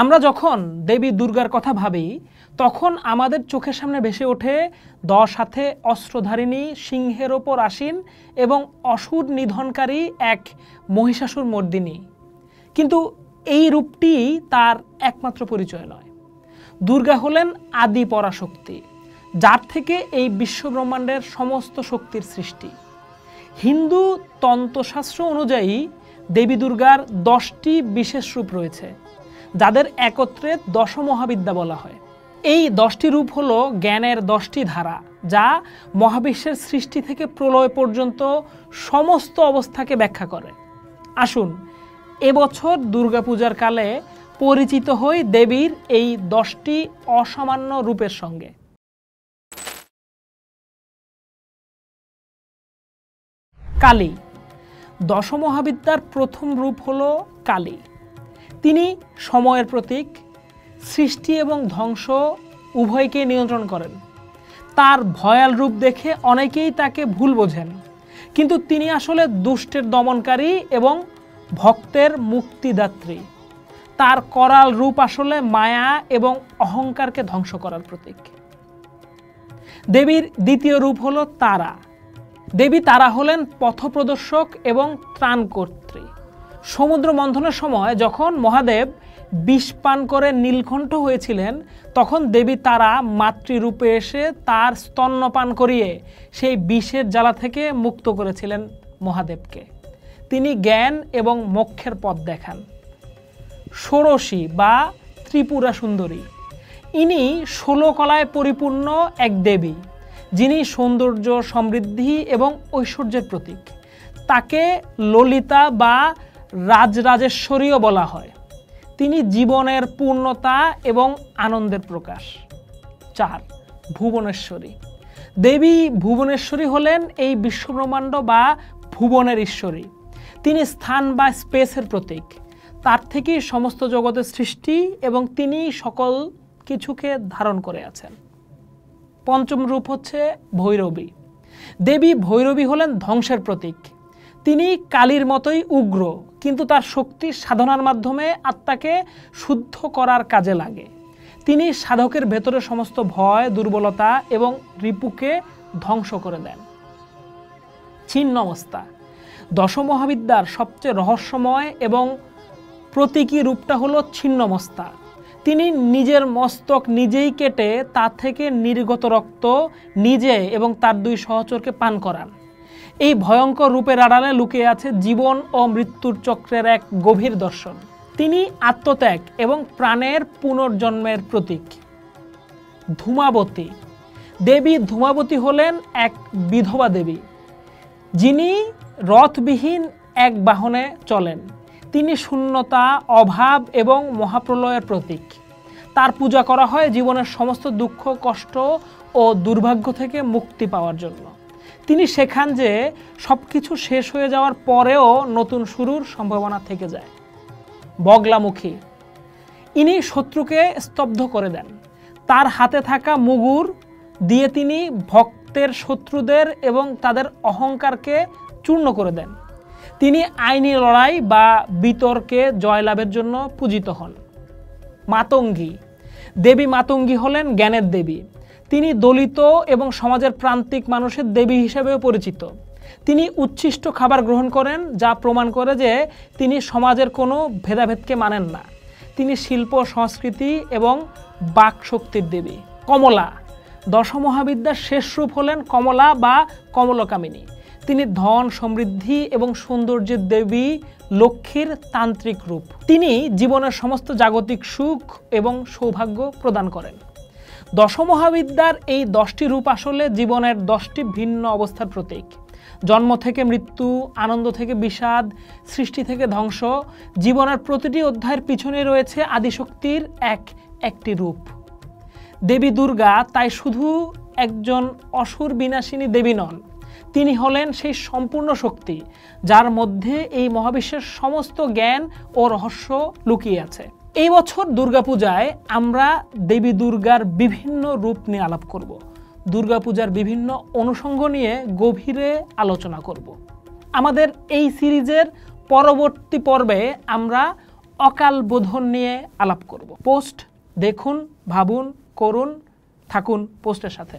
আমরা যখন দেবী দুর্গার কথা ভাবি তখন আমাদের চোখের সামনে ভেসে ওঠে 10 হাতে অস্ত্রধারিণী, সিংহের ওপর আসীন এবং অসুর নিধনকারী এক মহিষাসুর মর্দিনী। কিন্তু এই রূপটি তার একমাত্র পরিচয় নয়। দুর্গা হলেন আদি পরাশক্তি, যার থেকে এই বিশ্বব্রহ্মাণ্ডের সমস্ত শক্তির সৃষ্টি। হিন্দু তন্ত্রশাস্ত্র অনুযায়ী দেবী দুর্গার 10টি বিশেষ রূপ রয়েছে, যাদের একত্রে দশমহাবিদ্যা বলা হয়। এই 10টি রূপ হলো জ্ঞানের 10টি ধারা, যা মহাবিশ্বের সৃষ্টি থেকে প্রলয় পর্যন্ত সমস্ত অবস্থাকে ব্যাখ্যা করে। আসুন এবছর দুর্গাপূজার কালে পরিচিত হই দেবীর এই 10টি অসামান্য রূপের সঙ্গে। কালী। দশমহাবিদ্যার প্রথম রূপ হলো কালী। তিনি সময়ের প্রতীক, সৃষ্টি এবং ধ্বংস উভয়কে নিয়ন্ত্রণ করেন। তার ভয়াল রূপ দেখে অনেকেই তাকে ভুল বোঝেন, কিন্তু তিনি আসলে দুষ্টের দমনকারী এবং ভক্তের মুক্তিদাত্রী। তার করাল রূপ আসলে মায়া এবং অহংকারকে ধ্বংস করার প্রতীক। দেবীর দ্বিতীয় রূপ হলো তারা। দেবী তারা হলেন পথপ্রদর্শক এবং ত্রাণকর্ত্রী। সমুদ্র মন্থনের সময় যখন মহাদেব বিষ পান করে নীলকণ্ঠ হয়েছিলেন, তখন দেবী তারা মাতৃরূপে এসে তার স্তন্যপান করিয়ে সেই বিষের জ্বালা থেকে মুক্ত করেছিলেন মহাদেবকে। তিনি জ্ঞান এবং মোক্ষের পথ দেখান। ষোড়শী বা ত্রিপুরা সুন্দরী। ইনি 16 কলায় পরিপূর্ণ এক দেবী, যিনি সৌন্দর্য, সমৃদ্ধি এবং ঐশ্বর্যের প্রতীক। তাকে ললিতা বা রাজরাজেশ্বরীও বলা হয়। তিনি জীবনের পূর্ণতা এবং আনন্দের প্রকাশ। 4. ভুবনেশ্বরী। দেবী ভুবনেশ্বরী হলেন এই বিশ্বব্রহ্মাণ্ড বা ভুবনের ঈশ্বরী। তিনি স্থান বা স্পেসের প্রতীক। তার থেকেই সমস্ত জগতের সৃষ্টি এবং তিনি সকল কিছুকে ধারণ করে আছেন। 5ম রূপ হচ্ছে ভৈরবী। দেবী ভৈরবী হলেন ধ্বংসের প্রতীক। তিনি কালীর মতোই উগ্র, কিন্তু তার শক্তি সাধনার মাধ্যমে আত্মাকে শুদ্ধ করার কাজে লাগে। তিনি সাধকের ভেতরে সমস্ত ভয়, দুর্বলতা এবং রিপুকে ধ্বংস করে দেন। ছিন্নমস্তা। দশমহাবিদ্যার সবচেয়ে রহস্যময় এবং প্রতীকী রূপটা হলো ছিন্নমস্তা। তিনি নিজের মস্তক নিজেই কেটে তা থেকে নির্গত রক্ত নিজে এবং তার 2 সহচরকে পান করান। এই ভয়ঙ্কর রূপের আড়ালে লুকিয়ে আছে জীবন ও মৃত্যুর চক্রের এক গভীর দর্শন। তিনি আত্মত্যাগ এবং প্রাণের পুনর্জন্মের প্রতীক। ধূমাবতী। দেবী ধূমাবতী হলেন এক বিধবা দেবী, যিনি রথবিহীন এক বাহনে চলেন। তিনি শূন্যতা, অভাব এবং মহাপ্রলয়ের প্রতীক। তার পূজা করা হয় জীবনের সমস্ত দুঃখ, কষ্ট ও দুর্ভাগ্য থেকে মুক্তি পাওয়ার জন্য। তিনি শেখান যে সব কিছু শেষ হয়ে যাওয়ার পরেও নতুন শুরুর সম্ভাবনা থেকে যায়। বগলামুখী। ইনি শত্রুকে স্তব্ধ করে দেন। তার হাতে থাকা মুগুর দিয়ে তিনি ভক্তের শত্রুদের এবং তাদের অহংকারকে চূর্ণ করে দেন। তিনি আইনি লড়াই বা বিতর্কে জয়লাভের জন্য পূজিত হন। মাতঙ্গী। দেবী মাতঙ্গী হলেন জ্ঞানের দেবী। তিনি দলিত এবং সমাজের প্রান্তিক মানুষের দেবী হিসেবেও পরিচিত। তিনি উচ্ছিষ্ট খাবার গ্রহণ করেন, যা প্রমাণ করে যে তিনি সমাজের কোনো ভেদাভেদকে মানেন না। তিনি শিল্প, সংস্কৃতি এবং বাকশক্তির দেবী। কমলা। দশমহাবিদ্যার শেষ রূপ হলেন কমলা বা কমলকামিনী। তিনি ধন, সমৃদ্ধি এবং সৌন্দর্যের দেবী, লক্ষ্মীর তান্ত্রিক রূপ। তিনি জীবনের সমস্ত জাগতিক সুখ এবং সৌভাগ্য প্রদান করেন। দশমহাবিদ্যার এই 10টি রূপ আসলে জীবনের 10টি ভিন্ন অবস্থার প্রতীক। জন্ম থেকে মৃত্যু, আনন্দ থেকে বিষাদ, সৃষ্টি থেকে ধ্বংস। জীবনের প্রতিটি অধ্যায়ের পিছনে রয়েছে আদিশক্তির একটি রূপ। দেবী দুর্গা তাই শুধু একজন অসুর বিনাশিনী দেবী নন, তিনি হলেন সেই সম্পূর্ণ শক্তি যার মধ্যে এই মহাবিশ্বের সমস্ত জ্ঞান ও রহস্য লুকিয়ে আছে। এই বছর দুর্গাপূজায় আমরা দেবী দুর্গার বিভিন্ন রূপ নিয়ে আলাপ করব। দুর্গাপূজার বিভিন্ন অনুষঙ্গ নিয়ে গভীরে আলোচনা করব। আমাদের এই সিরিজের পরবর্তী পর্বে আমরা অকাল বোধন নিয়ে আলাপ করব। পোস্ট দেখুন, ভাবুন, করুন, থাকুন পোস্টের সাথে।